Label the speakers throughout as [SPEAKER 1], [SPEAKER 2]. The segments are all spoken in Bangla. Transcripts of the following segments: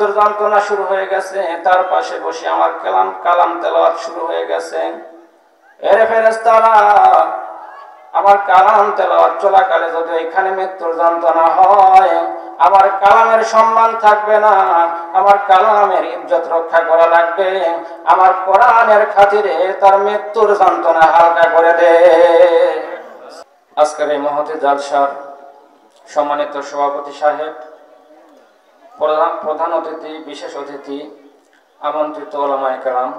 [SPEAKER 1] মৃত্যুর যন্ত্রণা শুরু হয়ে গেছে, তার পাশে বসে আমার কালাম তেলাওয়াত শুরু হয়ে গেছে। এরে ফেরেশতারা, আমার কালাম তেলাওয়াত চলাকালে যদি এখানে মৃত্যুর যন্ত্রণা হয়, আমার কালামের সম্মান থাকবে না, আমার কালামের ইজ্জত রক্ষা করা লাগবে। আমার কোরআনের খাতিরে তার মৃত্যুর যন্ত্রণা হালকা করে দে। আজকের এই মহতি জালসার সম্মানিত সভাপতি সাহেব, প্রধান অতিথি, বিশেষ অতিথি, আমন্ত্রিত ওলামায়ে কেরাম,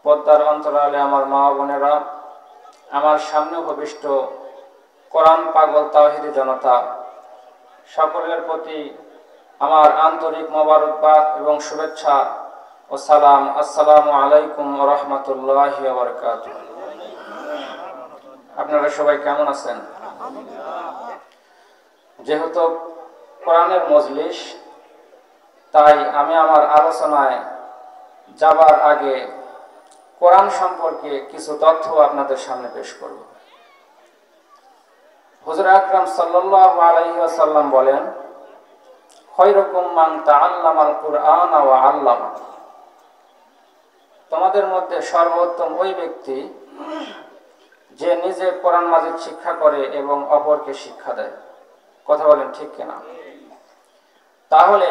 [SPEAKER 1] পদ্মার অন্তরালে আমার মা বোনেরা, আমার সামনে উপবিষ্ট কোরআন পাগল তাওহীদি জনতা, সকলের প্রতি আমার আন্তরিক মোবারকবাদ এবং শুভেচ্ছা ও সালাম। আসসালামু আলাইকুম ওয়া রাহমাতুল্লাহি ওয়া বারাকাতুহু। আপনারা সবাই কেমন আছেন? যেহেতু কোরআনের মজলিস, তাই আমি আমার আলোচনায় যাবার আগে কোরআন সম্পর্কে কিছু তথ্য আপনাদের সামনে পেশ করব। হুজুর আকরাম সাল্লাল্লাহু আলাইহি ওয়াসাল্লাম বলেন, খায়রুকুম মান তাআল্লামাল কুরআন ওয়া আল্লামা। তোমাদের মধ্যে সর্বোত্তম ওই ব্যক্তি যে নিজে কোরআন মাজিদ শিক্ষা করে এবং অপরকে শিক্ষা দেয়। কথা বলেন ঠিক কিনা? তাহলে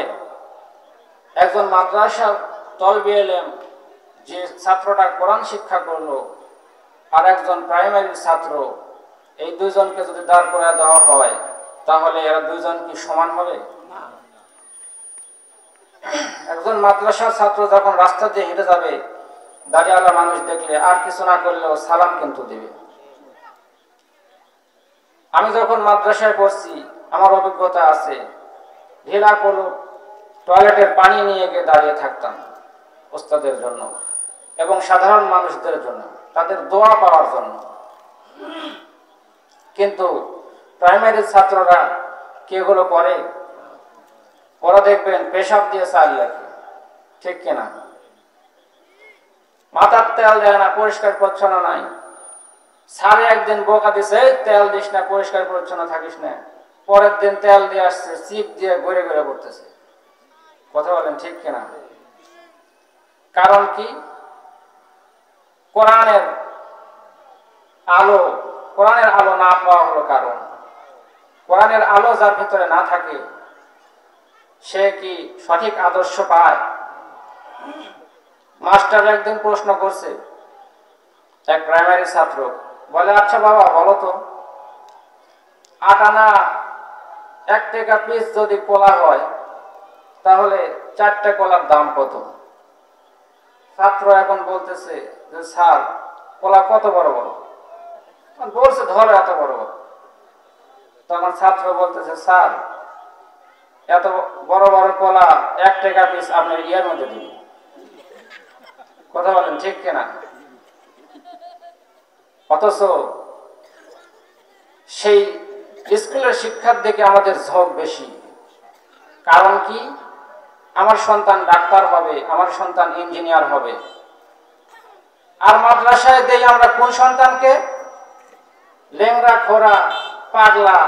[SPEAKER 1] একজন মাদ্রাসার তলবে ইলম যে ছাত্রটা কোরআন শিক্ষা করলো আর একজন প্রাইমারি ছাত্র, এই দুইজনকে যদি দাঁড় করায় দেওয়া হয়, তাহলে এরা দুইজন কি সমান হবে? একজন মাদ্রাসার ছাত্র যখন রাস্তা দিয়ে হেঁটে যাবে, দাঁড়িয়েওয়ালা মানুষ দেখলে আর কিছু না করলেও সালাম কিন্তু দিবে। আমি যখন মাদ্রাসায় পড়ছি, আমার অভিজ্ঞতা আছে, ঢিলা করলো টয়লেটের পানি নিয়ে গিয়ে দাঁড়িয়ে থাকতাম ওস্তাদের জন্য এবং সাধারণ মানুষদের জন্য, তাদের দোয়া পাওয়ার জন্য। কিন্তু প্রাইমারি ছাত্ররা কি এগুলো করে? ওরা দেখবেন পেশাব দিয়ে চাল লাগে, ঠিক কিনা? মাথার তেল দেয় না, পরিষ্কার পরিচ্ছন্ন নাই। সারে একদিন বোকা দিছে, তেল দিস না, পরিষ্কার পরিচ্ছন্ন থাকিস না। পরের দিন তেল দিয়ে আসছে, চিপ দিয়ে ঘুরে ঘুরে পড়তেছে। কথা বলেন ঠিক কিনা? কারণ কি? কোরআনের আলো না পাওয়া হলো কারণ। কোরআনের আলো যার ভিতরে না থাকে, সে কি সঠিক আদর্শ পায়? মাস্টার একদিন প্রশ্ন করছে এক প্রাইমারি ছাত্র, বলে, আচ্ছা বাবা বলো তো, 8 আনা 1 টাকা পিস যদি কলা হয়, তাহলে 4টা কলার দাম কত? ছাত্র এখন বলতেছে যে স্যার, কলা কত বড় বড়? বলছে ধরো এত বড় বড়। তখন ছাত্র বলতেছে, স্যার এত বড় বড় কলা 1 টাকা পিস আপনার ইয়ার মধ্যে দিন। কথা বলেন ঠিক কিনা? অথচ সেই স্কুলের শিক্ষার দিকে আমাদের ঝোঁক বেশি। কারণ কি? আমার সন্তান ডাক্তার হবে, আমার সন্তান ইঞ্জিনিয়ার হবে। আর মাদ্রাসায় দেই আমরা কোন সন্তানকে? লেংরা, খোরা, পাগলা,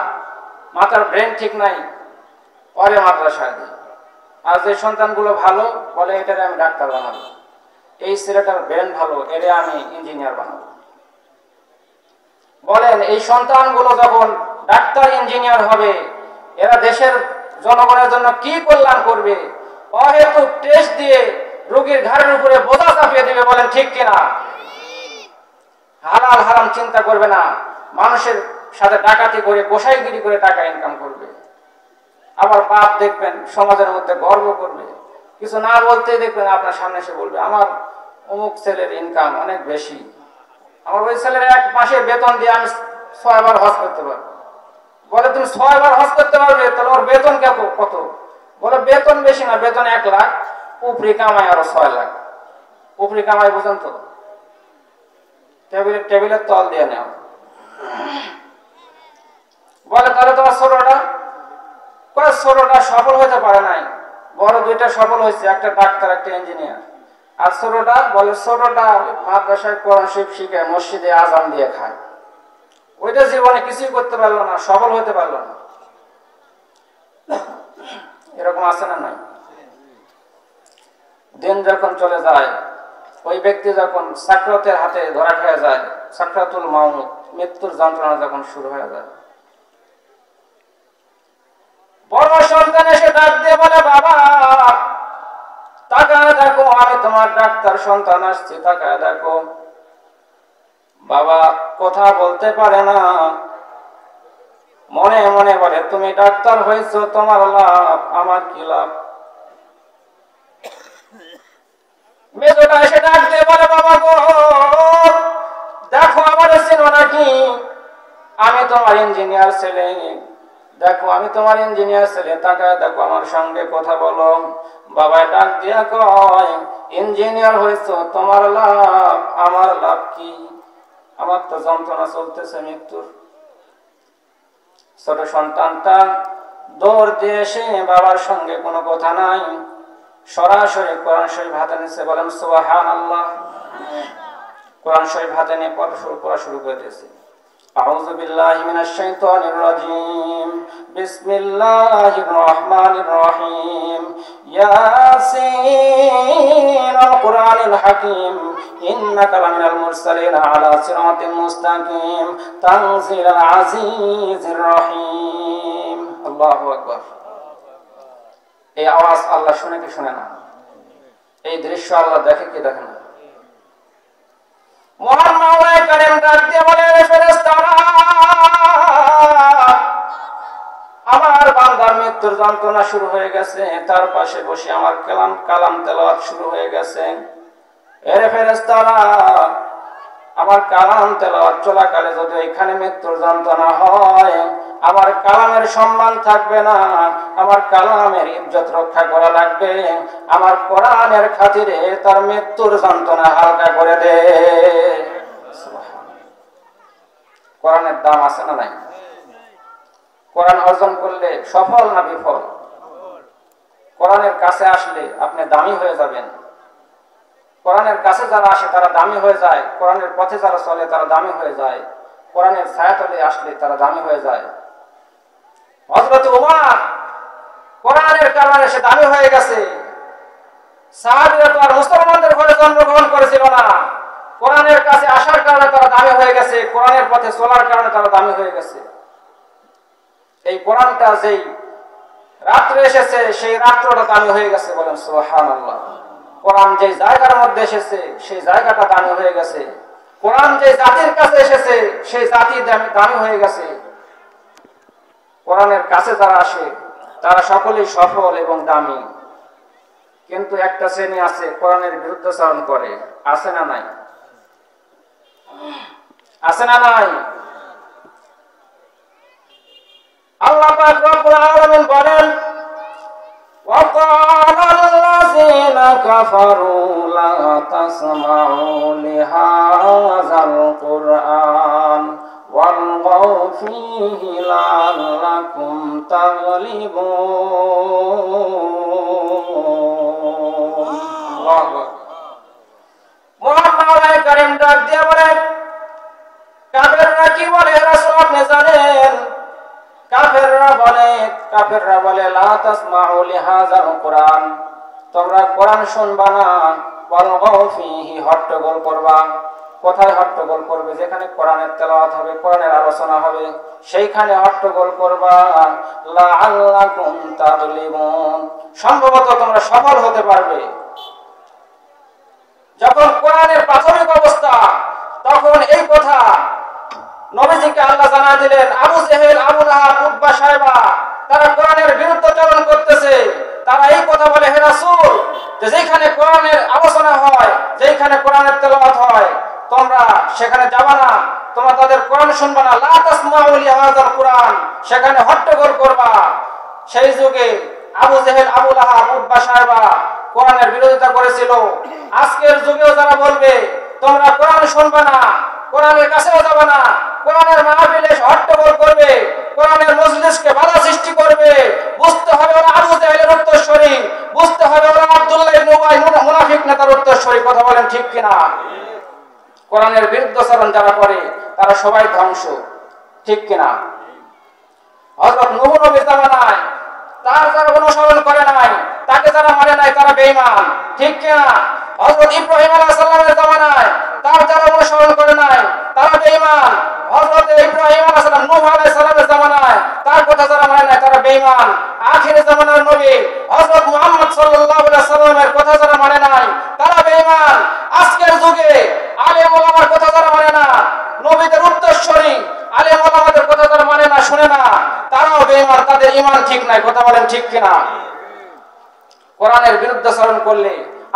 [SPEAKER 1] মাথার ব্রেন ঠিক নাই, পরে মাদ্রাসায় দিই। আর যে সন্তানগুলো ভালো, বলে এটারে আমি ডাক্তার বানাবো, এই ছেলেটার ব্রেন ভালো, এরে আমি ইঞ্জিনিয়ার বানাবো। বলেন, এই সন্তানগুলো যখন ডাক্তার ইঞ্জিনিয়ার হবে, এরা দেশের জনগণের জন্য কি কল্যাণ করবে? অহেতুক টেস্ট দিয়ে রোগীর ঘাড়ের উপরে বোঝা চাপিয়ে দেবে। বলেন ঠিক কিনা? হালাল হারাম চিন্তা করবে না, মানুষের সাথে ডাকাতি করে, গোসাইগিরি করে টাকা ইনকাম করবে। আবার বাপ দেখবেন সমাজের মধ্যে গর্ব করবে, কিছু না বলতেই দেখবেন আপনার সামনে এসে বলবে, আমার অমুক ছেলের ইনকাম অনেক বেশি, আমার ওই ছেলের 1 মাসের বেতন দিয়ে আমি 6 বার হজ করতে পারবো। বলে, তুমি 6 বার হজ করতে পারবে, তাহলে ওর বেতন কত? বলে, বেতন বেশি না, বেতন 1 লাখ, উপরি কামাই আরো 6 লাখ। উপরি কামাই বুঝেন তো? টেবিলের তল দিয়ে নেওয়া। বলে, তাহলে তোমার ছোটটা সফল হতে পারে নাই, বড় 2টা সফল হয়েছে, একটা ডাক্তার একটা ইঞ্জিনিয়ার। আর ছোটটা মাদ্রাসায় কোরআন শরীফ শিখে মসজিদে আজান দিয়ে খায়, ওইটা জীবনে কিছুই করতে পারলো না, সফল হতে পারলো না। এরকম আছে না নাই? দিন যখন চলে যায়, ওই ব্যক্তি যখন সাকরাতের হাতে ধরা খেয়ে যায়, সাকরাতুল মাউত, মৃত্যুর যন্ত্রণা যখন শুরু হয়ে যায়, বড় সন্তান এসে ডাক দিয়ে বলে, বাবা তাকায় দেখো, আমি তোমার ডাক্তার সন্তান আসছি, তাকায় দেখো। বাবা কথা বলতে পারে না, মনে মনে বলে, তুমি ডাক্তার হয়েছো, তোমার লাভ, আমার কি লাভ। মেজোটা এসে ডাক দিয়ে বলে, বাবা গো দেখো, আমার চেনো নাকি? আমি তোমার ইঞ্জিনিয়ার ছেলে, দেখো আমি তোমার ইঞ্জিনিয়ার ছেলে, তাকায় দেখো, আমার সঙ্গে কথা বলো। বাবা ডাক দিয়া কয়, ইঞ্জিনিয়ার হয়েছো, তোমার লাভ, আমার লাভ কি? আমার তো যন্ত্রণা চলতেছে মৃত্যুর। ছোট সন্তানটা দৌড় দিয়ে এসে বাবার সঙ্গে কোনো কথা নাই, সরাসরি কোরআন শরীফ হাতে নিচ্ছে, বলেন সুবহানাল্লাহ। কোরআন শরীফ হাতে নিয়ে পড়া শুরু করে দিয়েছে। আউযু বিল্লাহি মিনাশ শাইতানির রাজীম, বিসমিল্লাহির রহমানির রহিম, ইয়াসিনুল কুরআনিল হাকীম, ইন্নাকা লামিনাল মুরসালিন আলা সিরাতিন মুস্তাকিম, তানজিলুল আজিজির রহিম। আল্লাহু আকবার। এই আওয়াজ আল্লাহ শুনে কি শুনে না? এই দৃশ্য আল্লাহ দেখে কি দেখে না? মহান মাওলানা কারীম ডাক দিয়ে বলে, ফেরেশতারা আমার বান্দার মৃত্যুর যন্ত্রণা শুরু হয়ে গেছে, তার পাশে বসে আমার কালাম তেলাওয়াত শুরু হয়ে গেছে। এরে ফেরেশতারা, আমার কালাম তেলাওয়াত চলাকালে যদি এখানে মৃত্যুর যন্ত্রণা হয়, আমার কালামের সম্মান থাকবে না, আমার কালামের ইজ্জত রক্ষা করা লাগবে। আমার কোরআনের খাতিরে তার মৃত্যুর যন্ত্রণা হালকা করে দে। কোরআনের দাম আছে না নাই? কোরআন অর্জন করলে সফল না বিফল? কোরআনের কাছে আসলে আপনি দামি হয়ে যাবেন। কোরআনের কাছে যারা আসে তারা দামি হয়ে যায়, কোরআনের পথে যারা চলে তারা দামি হয়ে যায়, কোরআনের ছায়াতলে আসলে তারা দামি হয়ে যায়। হযরত ওমর কোরআনের কারণে সে দামি হয়ে গেছে। সাহাবীরা তো আর মুসলমানদের ঘরে জন্মগ্রহণ করেছিল না, কোরআনের কাছে আসার কারণে তারা দামি হয়ে গেছে, কোরআনের পথে চলার কারণে তারা দামি হয়ে গেছে। এই কোরআনটা যেই রাত্রে এসেছে, সেই রাত্রটা দামি হয়ে গেছে, বলেন সুবহানাল্লাহ। কোরআন যে জায়গার মধ্যে এসেছে, সেই জায়গাটা দামি হয়ে গেছে। কোরআন যে জাতির কাছে এসেছে, সেই জাতি দামি হয়ে গেছে। কোরআনের কাছে যারা আসে তারা সকলেই সফল এবং দামি। কিন্তু একটা শ্রেণী আছে, কোরআনের বিরুদ্ধাচরণ করে, আছে না নাই? আছে না নাই? আল্লাহ পাক রব্বুল আলামিন বলেন, وقال الذين كفروا لا تسمعوا لهذا القرآن والغوا فيه لعلكم تغلبون। মহান মাওলানা কারীম ডাক দিয়ে বলে, কাফেররা কি বলে রাসূল আপনি জানেন? কাফেররা বলে লা তাসমাউ লিহাযাল কুরআন, তোমরা কোরআন শুনবা না, ওয়ালগাউ ফীহি, হট্টগোল করবা। কোথায় হট্টগোল করবে? যেখানে কোরআনের তেলাওয়াত হবে, কোরআনের আলোচনা হবে, সেইখানে হট্টগোল করবা। লাআল্লাকুম তাগলিবুন, সম্ভবত তোমরা সফল হতে পারবে। যখন কোরআনের প্রাথমিক অবস্থা, তখন এই কথা নবীজিকে আল্লাহ জানায় দিলেন। আবু জেহেল, আবু লাহাব, উতবা, সাইবা তারা কোরআনের বিরুদ্ধাচরণ করতেছে। তারা এই কথা বলে, হে রাসূল, যে যেখানে কোরআনের আলোচনা হয়, যেখানে কোরআনের তেলাওয়াত হয়, তোমরা সেখানে যাবা না, তোমরা তাদের কোরআন শুনবা না। লা তাসমাউ লিহাযাল কুরআন, সেখানে হট্টগোল করবা। সেই যুগে আবু জেহেল, আবু লাহাব, উতবা, সাইবা কোরআনের বিরোধিতা করেছিল। আজকের যুগেও যারা বলবে তোমরা কোরআন শুনবা না, কোরআনের কাছেও যাবে না, কোরআনের মাহফিলে হট্টগোল করবে, কোরআনের মজলিসকে বাধা সৃষ্টি করবে, বুঝতে হবে ওরা আবু জাহেলের উত্তরসূরি, বুঝতে হবে ওরা আব্দুল্লাহ ইবনে উবাই মুনাফিক নেতার উত্তরসূরি। কথা বলেন ঠিক কিনা? কোরআনের বিরুদ্ধাচরণ যারা করে তারা সবাই ধ্বংস, ঠিক কিনা? হযরত নূহ নবীর জামানায় তার যারা অনুসরণ করে নাই, তাকে যারা মানে নাই তারা বেঈমান, ঠিক কিনা? হযরত ইব্রাহিম আলাইহিস সালামের জামানায় তার যারা অনুসরণ করে নাই তারা বেঈমান। হযরত ইব্রাহিম আলাইহিস সালাম নূহ আলাইহিস সালামের জামানায় তার কথা যারা মানে নাই তারা বেঈমান। আখির জামানার নবী হযরত মুহাম্মদ সাল্লাল্লাহু আলাইহি সাল্লামের কথা যারা মানে নাই তারা বেঈমান। আজকের যুগে আলেম ওলামার কথা যারা মানে না, নবীদের উত্তরসূরি আলেম ওলামাদের কথা যারা মানে না, শুনে না, তারাও বেঈমান, তাদের ঈমান ঠিক নাই। কথা বলেন ঠিক কিনা? কোরআনের বিরুদ্ধাচরণ করলে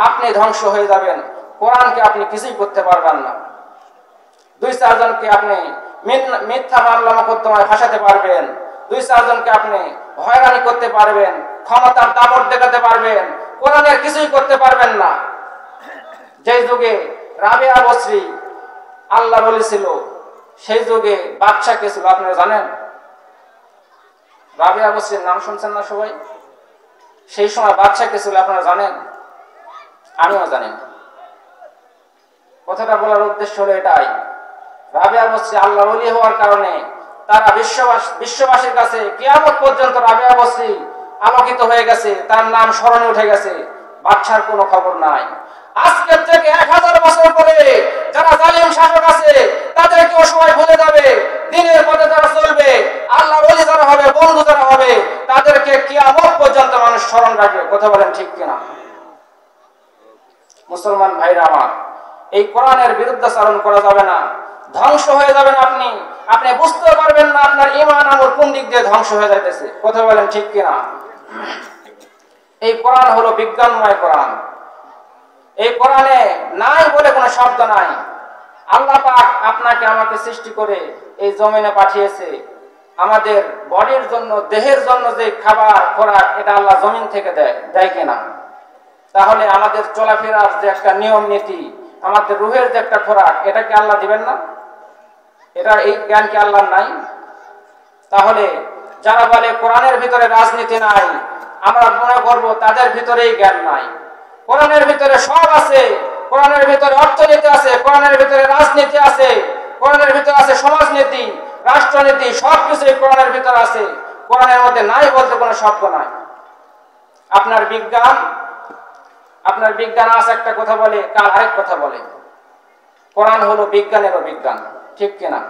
[SPEAKER 1] আপনি ধ্বংস হয়ে যাবেন। কোরআনকে আপনি কিছুই করতে পারবেন না। দুই চারজনকে আপনি মিথ্যা মামলা মোকদ্দমায় ফাঁসাতে পারবেন, দুই চারজনকে আপনি হয়রানি করতে পারবেন, ক্ষমতার দাপট দেখাতে পারবেন, কোরআনের কিছুই করতে পারবেন না। যে যুগে রাবিয়া বসরি আল্লাহ বলেছিল, সেই যুগে বাদশা কে ছিল আপনারা জানেন? রাবিয়া বসরির নাম শুনছেন না সবাই? সেই সময় বাদশা কে ছিল আপনারা জানেন? আমিও জানি। কথাটা বলার উদ্দেশ্য হলো এটাই, রাবিয়া বসরি আল্লাহ ওলি হওয়ার কারণে তারা বিশ্ববাসীর কাছে কিয়ামত পর্যন্ত রাবিয়া বসরি আলোকিত হয়ে গেছে, তার নাম স্মরণে উঠে গেছে। বাদশার কোনো খবর নাই। আজকের থেকে 1000 বছর পরে যারা জালিম শাসক আছে তাদেরকে সবাই ভুলে যাবে। দিনের পথে যারা চলবে, আল্লাহ ওলি যারা হবে, বন্ধু যারা হবে, তাদেরকে কিয়ামত পর্যন্ত মানুষ স্মরণ রাখবে। কথা বলেন ঠিক কিনা? মুসলমান ভাইরা আমার, এই কোরআনের বিরুদ্ধাচরণ করা যাবে না। ধ্বংস হয়ে যাবেন আপনি, আপনি বুঝতে পারবেন না আপনার ঈমান আমল কোন দিক দিয়ে ধ্বংস হয়ে যাইতেছে। কথা বলেন ঠিক কিনা? এই কোরআন হলো বিজ্ঞানময় কোরআন। এই কোরআনে নাই বলে কোনো শব্দ নাই। আল্লাহ পাক আপনাকে আমাকে সৃষ্টি করে এই জমিনে পাঠিয়েছে আমাদের বডির জন্য, দেহের জন্য। যে খাবার খোরাক এটা আল্লাহ জমিন থেকে দেয় কিনা? তাহলে আমাদের চলাফেরার যে একটা নিয়ম নীতি, আমাদের রুহের যে একটা খোরাক, এটা কি আল্লাহ দিবেন না? এটা এই জ্ঞান কি আল্লাহর নাই? তাহলে যারা বলে কোরআনের ভিতরে রাজনীতি নাই, আমরা মনে করব তাদের ভিতরেই জ্ঞান নাই। কোরআনের ভিতরে সব আছে। কোরআনের ভিতরে অর্থনীতি আছে, কোরআনের ভিতরে রাজনীতি আছে, কোরআনের ভিতরে আছে সমাজনীতি, রাষ্ট্রনীতি, সবকিছুই কোরআনের ভিতরে আছে। কোরআনের মধ্যে নাই বলতে কোনো শব্দ নাই। আপনার বিজ্ঞান আজ একটা কথা বলে, কাল আরেক কথা বলে। কোরআন হলো বিজ্ঞানেরও বিজ্ঞান, ঠিক কিনা?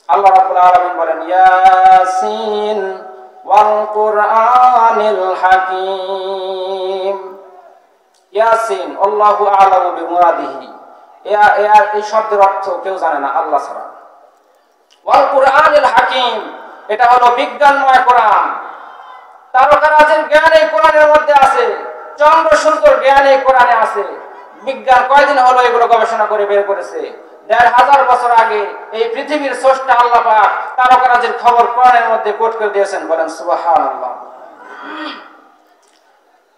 [SPEAKER 1] আল্লাহ রাব্বুল আলামিন বলেন, ইয়াসিন ওয়াল কুরআনিল হাকীম। ইয়াসিন, আল্লাহু আ'লামু বিমুরাদিহি। এই শব্দের অর্থ কেউ জানে না আল্লাহ ছাড়া। ওয়াল কুরআনিল হাকীম, এটা হলো বিজ্ঞানময় কোরআন। তারকারাজির জ্ঞান এই কোরআনের মধ্যে আছে, চন্দ্র সূর্যের জ্ঞান এই কোরআনে আছে। বিজ্ঞান কয়দিন হলো এগুলো গবেষণা করে বের করেছে। 1500 বছর আগে এই পৃথিবীর স্রষ্টা আল্লাহ পাক তারকারাজির খবর কোরআনের মধ্যে কোট করে দিয়েছেন। বলেন সুবহানাল্লাহ।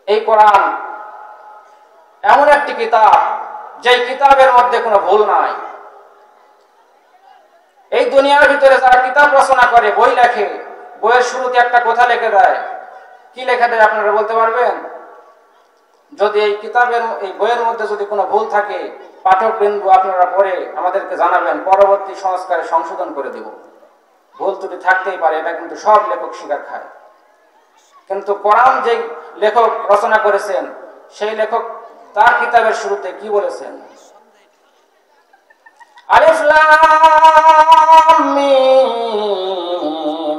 [SPEAKER 1] এই কোরআন এমন একটি কিতাব, যেই কিতাবের মধ্যে কোনো ভুল নাই। এই দুনিয়ার ভিতরে যারা কিতাব রচনা করে, বই লেখে, বইয়ের শুরুতে একটা কথা লিখে দেয়। কি লেখা দেয় আপনারা বলতে পারবেন? যদি এই বইয়ের মধ্যে যদি কোনো ভুল থাকে, পাঠক বিন্দু আপনারা পড়ে আমাদেরকে জানাবেন, পরবর্তী সংস্কারে সংশোধন করে দেব। ভুল ত্রুটি থাকতেই পারে, এটা কিন্তু সব লেখক স্বীকার খায়। কিন্তু কোরআন যে লেখক রচনা করেছেন, সেই লেখক তার কিতাবের শুরুতে কি বলেছেন? আলিফ লাম মিম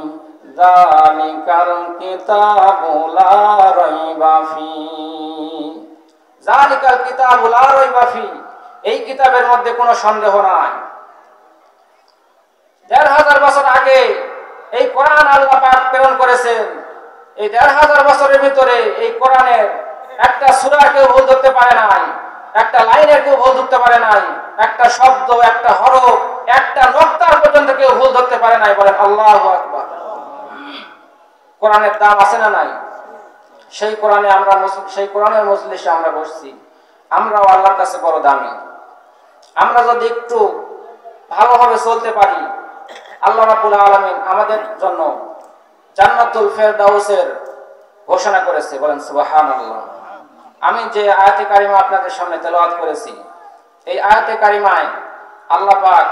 [SPEAKER 1] যালিকাল কিতাবু লা রাইবা ফি। যালিকাল কিতাবু লা রাইবা ফি, এই কিতাবের মধ্যে কোনো সন্দেহ নাই। 1500 বছর আগে এই কোরআন আল্লাহ পাক প্রেরণ করেছেন। এই 1500 বছরের ভিতরে এই কোরআনের একটা সূরা কেউ ভুল ধরতে পারে নাই, একটা লাইনের কেউ ভুল ধরতে পারে নাই, একটা শব্দ, একটা হরফ, একটা নক্তার পর্যন্ত কেউ ভুল ধরতে পারে নাই। বলেন আল্লাহু আকবার। কোরআনের দাম আছে না নাই? সেই কোরআনের মজলিসে আমরা বসছি, আমরাও আল্লাহর কাছে বড় দামি। আমরা যদি একটু ভালোভাবে চলতে পারি, আল্লাহ রাব্বুল আলামিন আমাদের জন্য জান্নাতুল ফেরদাউসের ঘোষণা করেছে। বলেন সুবহানাল্লাহ। আমি যে আয়াতে কারিমা আপনাদের সামনে তেলাওয়াত করেছি, এই আয়াতে কারিমায় আল্লাহ পাক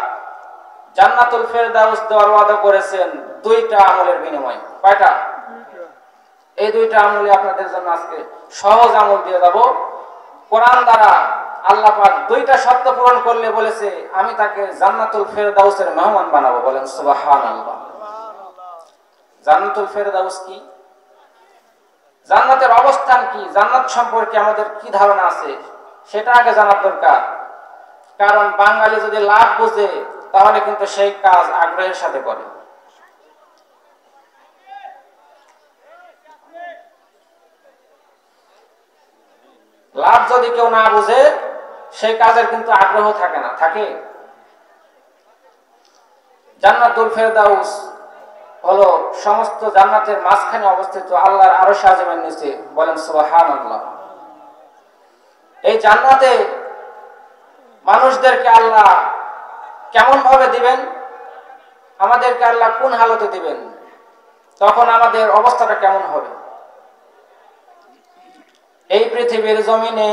[SPEAKER 1] জান্নাতুল ফেরদাউস দেওয়ার ওয়াদা করেছেন 2টা আমলের বিনিময়ে। কয়টা? এই দুইটা আমলে আপনাদের জন্য আজকে সহজ আমল দিয়ে যাব। কোরআন দ্বারা আল্লাহ পাক দুইটা শর্ত পূরণ করলে বলেছে আমি তাকে জান্নাতুল ফেরদাউসের মেহমান বানাবো। বলেন সুবহানাল্লাহ। জান্নাতুল ফেরদাউস কি? জান্নাতের অবস্থান কি? জান্নাত সম্পর্কে আমাদের কি ধারণা আছে সেটা আগে জানার দরকার। কারণ বাঙালি যদি লাভ বুঝে তাহলে কিন্তু সেই কাজ আগ্রহের সাথে করে। লাভ যদি কেউ না বুঝে সেই কাজের কিন্তু আগ্রহ থাকে না। থাকে জান্নাতুল ফেরদাউস হলো সমস্ত জান্নাতের মাঝখানে অবস্থিত আল্লাহর আরশ আযমের নিচে। বলেন সুবহানাল্লাহ। এই জান্নাতে মানুষদেরকে আল্লাহ কেমন ভাবে দিবেন, আমাদেরকে আল্লাহ কোন হালতে দিবেন, তখন আমাদের অবস্থাটা কেমন হবে? এই পৃথিবীর জমিনে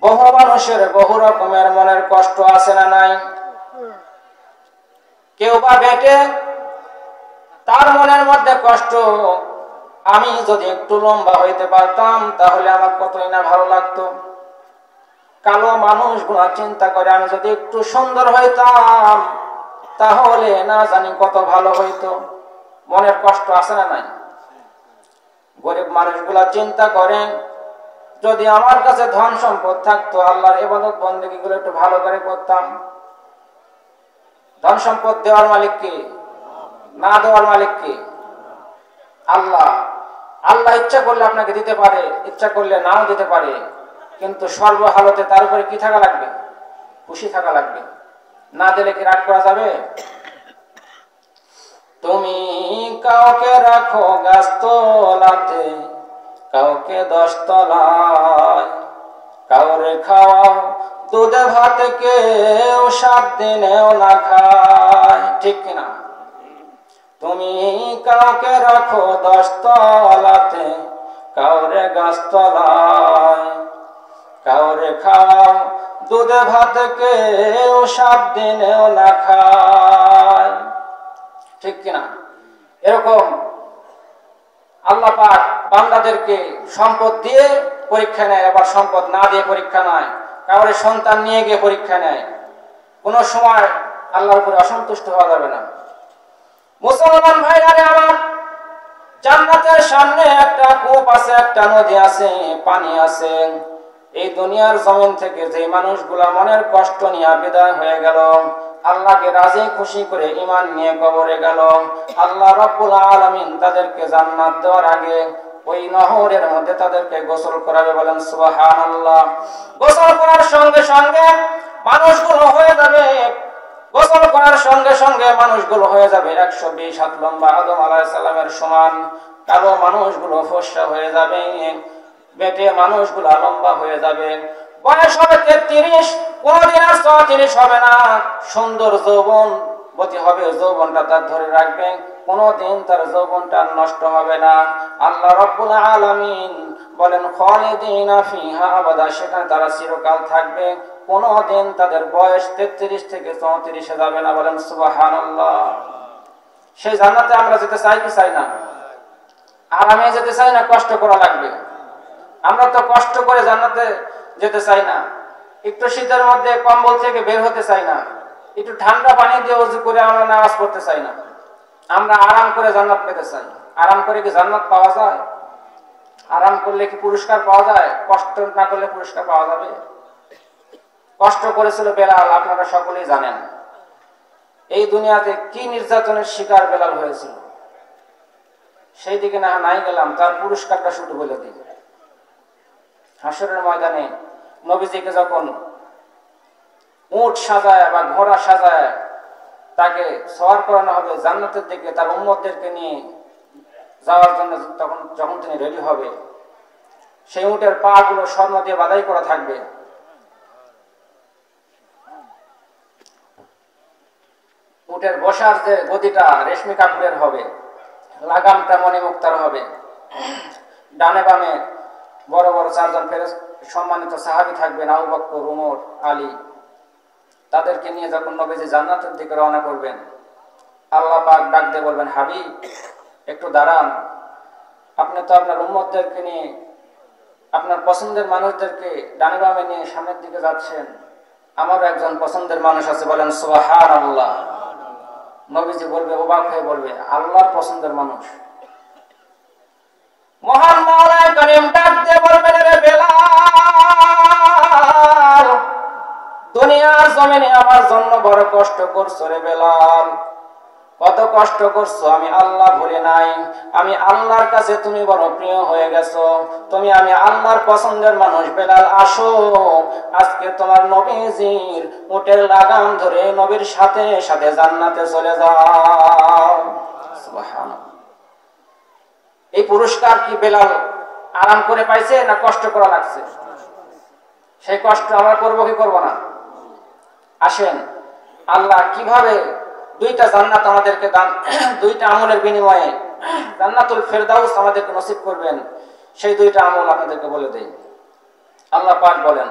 [SPEAKER 1] বহু মানুষের বহু রকমের মনের কষ্ট আছে না নাই? কেউ বা বেটে তার মনের মধ্যে কষ্ট, আমি যদি একটু লম্বা হইতে পারতাম তাহলে আমার কতই না ভালো লাগতো। কালো মানুষগুলো চিন্তা করে আমি যদি একটু সুন্দর হইতাম তাহলে না জানি কত ভালো হইতো। মনের কষ্ট আছে না নাই? গরিব মানুষগুলা চিন্তা করে যদি আমার কাছে ধন সম্পদ থাকতো আল্লাহর ইবাদত বন্দেগী গুলো একটু ভালো করে করতাম। ধন সম্পদ দেওয়ার মালিক কে? না দেওয়ার মালিক কে? আল্লাহ। আল্লাহ ইচ্ছা করলে আপনাকে দিতে পারে, ইচ্ছা করলে নাও দিতে পারে, কিন্তু সর্বহালতে তার উপরে কি থাকা লাগবে? খুশি থাকা লাগবে। না দিলে কি রাগ করা যাবে? তুমি কাউকে রাখো গাছতলাতে, কাউকে 10 তলায়, কাউরে খাওয়াও দুধে ভাতে, কেউ 7 দিনেও না খায়। ঠিক কিনা? তুমি কাউকে রাখো 10 তলাতে, কাউরে গাছতলায়, কাউরে খাওয়াও দুধে ভাতে, কেউ 7 দিনেও না খায়। ঠিক কিনা? এরকম আল্লাহ পাক বান্দাদেরকে সম্পদ দিয়ে পরীক্ষা নেয়, আবার সম্পদ না দিয়ে পরীক্ষা নেয়। কাউরে সন্তান নিয়ে গিয়ে পরীক্ষা নেয়। কোনো সময় আল্লাহর উপরে অসন্তুষ্ট হওয়া যাবে না। মুসলমান ভাইরা আমার, জান্নাতের সামনে একটা কূপ আছে, একটা নদী আছে, পানি আছে। এই দুনিয়ার জমিন থেকে যে মানুষগুলা মনের কষ্ট নিয়ে বিদায় হয়ে গেল, আল্লাহকে রাজি খুশি করে ঈমান নিয়ে কবরে গেল, আল্লাহ রাব্বুল আলামিন তাদেরকে জান্নাত দেওয়ার আগে ওই নহরের মধ্যে তাদেরকে গোসল করাবে। বলেন সুবহানাল্লাহ। গোসল করার সঙ্গে সঙ্গে মানুষগুলো হয়ে যাবে, গোসল করার সঙ্গে সঙ্গে মানুষগুলো হয়ে যাবে 120 হাত লম্বা আদম আলাইহিস সালামের সমান। কালো মানুষগুলো ফর্সা হয়ে যাবে, বেটে মানুষগুলো লম্বা হয়ে যাবে। বয়স হবে 33, কোনদিন আর 34 হবে না। সুন্দর যৌবন বতী হবে, যৌবনটা তার ধরে রাখবে, কোনদিন তার যৌবনটা নষ্ট হবে না। আল্লাহ রাব্বুল আলামিন বলেন খালিদিনা ফিহা আবাদা, সেখানে তারা চিরকাল থাকবে, কোনদিন তাদের বয়স 33 থেকে 34 যাবে না। বলেন সুবহানাল্লাহ। সেই জান্নাতে আমরা যেতে চাই কি চাই না? আরামে যেতে চাই না কষ্ট করা লাগবে? আমরা তো কষ্ট করে জান্নাতে যেতে চাই না। একটু শীতের মধ্যে কম্বল থেকে বের হতে চাই না, একটু ঠান্ডা পানি দিয়ে ওযু করে আমরা নামাজ পড়তে চাই না। আমরা আরাম করে জান্নাত পেতে চাই। আরাম করে কি জান্নাত পাওয়া যায়? আরাম করলে কি পুরস্কার পাওয়া যায়? কষ্ট না করলে পুরস্কার পাওয়া যাবে? কষ্ট করেছিল বেলাল, আপনারা সকলেই জানেন। এই দুনিয়াতে কি নির্যাতনের শিকার বেলাল হয়েছিল, সেই দিকে না নাই গেলাম, তার পুরস্কারটা শুধু বলে দিই। হাসরের ময়দানে নবীজিকে যখন উট সাজায় বা ঘোড়া সাজায় তাকে সওয়ার করানো হবে জান্নাতের দিকে, তার উম্মতদেরকে নিয়ে যাওয়ার জন্য যখন তিনি রেডি হবে, সেই উটের পা গুলো স্বর্ণ দিয়ে বাধাই করা থাকবে। উটের বসার যে গদিটা রেশমি কাপড়ের হবে, লাগামটা মণিমুক্তার হবে। ডানে বামে বড় বড় 4 জন সম্মানিত সাহাবী থাকবেন, আবু বকর, ওমর, আলী। তাদেরকে নিয়ে যখন নবীজি জান্নাতের দিকে রওনা করবেন, আল্লাহ পাক ডাক দিয়ে বলবেন, হাবিব একটু দাঁড়ান। আপনি তো আপনার উম্মতদেরকে নিয়ে, আপনার পছন্দের মানুষদেরকে ডানে বামে নিয়ে সামনের দিকে যাচ্ছেন। আমারও একজন পছন্দের মানুষ আছে, বলেন সুবহানাল্লাহ। নবীজি বলবে, অবাক হয়ে বলবে, আল্লাহর পছন্দের মানুষ। মহান মাওলানা কারীম ডাক দিয়ে বলবেন, রে বেলাল, দুনিয়ার জমিনে আমার জন্য বড় কষ্ট করছো রে বেলাল। কত কষ্ট করছো, আমি আল্লাহ ভুলে নাই। আমি আল্লাহর কাছে তুমি বড় প্রিয় হয়ে গেছো। তুমি আমি আল্লাহর পছন্দের মানুষ। বেলাল আসো, আজকে তোমার নবীজির উটের লাগাম ধরে নবীর সাথে সাথে জান্নাতে চলে যাও। সুবহানাল্লাহ। এই পুরস্কার কি বেলাল আরাম করে পাইছে না কষ্ট করা লাগছে? সেই কষ্ট আমরা করবো কি করবো না? আসেন, আল্লাহ কিভাবে দুইটা জান্নাত আমাদেরকে দান, দুইটা আমলের বিনিময়ে জান্নাতুল ফেরদাউস আমাদেরকে নসিব করবেন, সেই দুইটা আমল আপনাদেরকে বলে দেই। আল্লাহ পাক বলেন,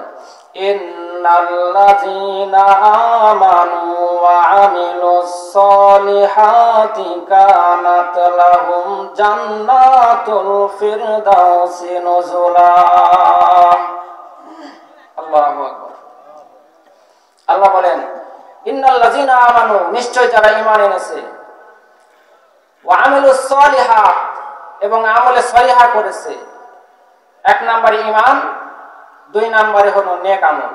[SPEAKER 1] ইন্নাল্লাযীনা আমানু ওয়া আমিলুস সলিহাতি কানাত লাহুম জান্নাতুল ফিরদাউসি নুজুলা। আল্লাহু আকবার। আল্লাহ বলেন, ইন্নাল্লাযীনা আমানু, নিশ্চয় যারা ঈমান এনেছে, ওয়া আমিলুস সলিহাত, এবং আমলে সলিহা করেছে। এক নম্বরে ঈমান, দুই নম্বরে হলো নেক আমল।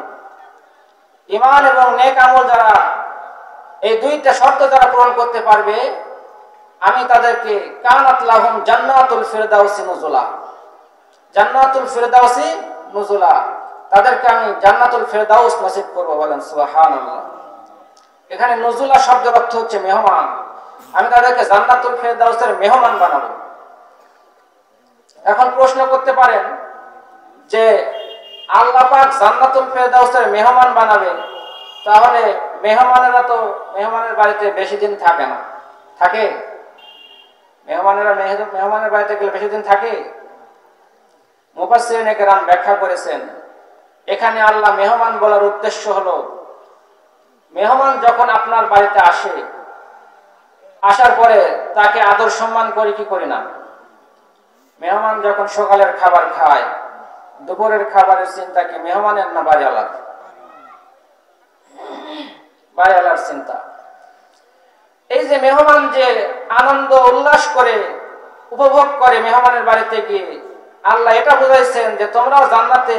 [SPEAKER 1] ঈমান এবং নেক আমল যারা, এই দুইটা শর্ত যারা পূরণ করতে পারবে, আমি তাদেরকে কানাত লাহুম জান্নাতুল ফিরদাউসি নুজুলা, জান্নাতুল ফিরদাউসি নুজুলা, তাদেরকে আমি জান্নাতুল ফিরদাউস নসিব করব। বলেন সুবহানাল্লাহ। এখানে নুজুলা শব্দের অর্থ হচ্ছে মেহমান। আমি তাদেরকে জান্নাতুল ফিরদাউসের মেহমান বানাবো। এখন প্রশ্ন করতে পারেন যে আল্লাহ পাক জান্নাতুল ফিরদাউসের মেহমান বানাবে, তাহলে মেহমানেরা তো মেহমানের বাড়িতে বেশি দিন থাকে না। থাকে? মেহমানের বাড়িতে গেলে বেশি দিন থাকে? মুফাসসিরিনে কেরাম ব্যাখ্যা করেছেন, এখানে আল্লাহ মেহমান বলার উদ্দেশ্য হলো, মেহমান যখন আপনার বাড়িতে আসে, আসার পরে তাকে আদর সম্মান করি কি করি না? মেহমান যখন সকালের খাবার খায়, দুপুরের খাবারের চিন্তা কি মেহমানের না বাড়িওয়ালার? বাড়িওয়ালার চিন্তা। এই যে মেহমান যে আনন্দ উল্লাস করে, উপভোগ করে মেহমানের বাড়িতে গিয়ে, আল্লাহ এটা বুঝাইছেন যে তোমরাও জান্নাতে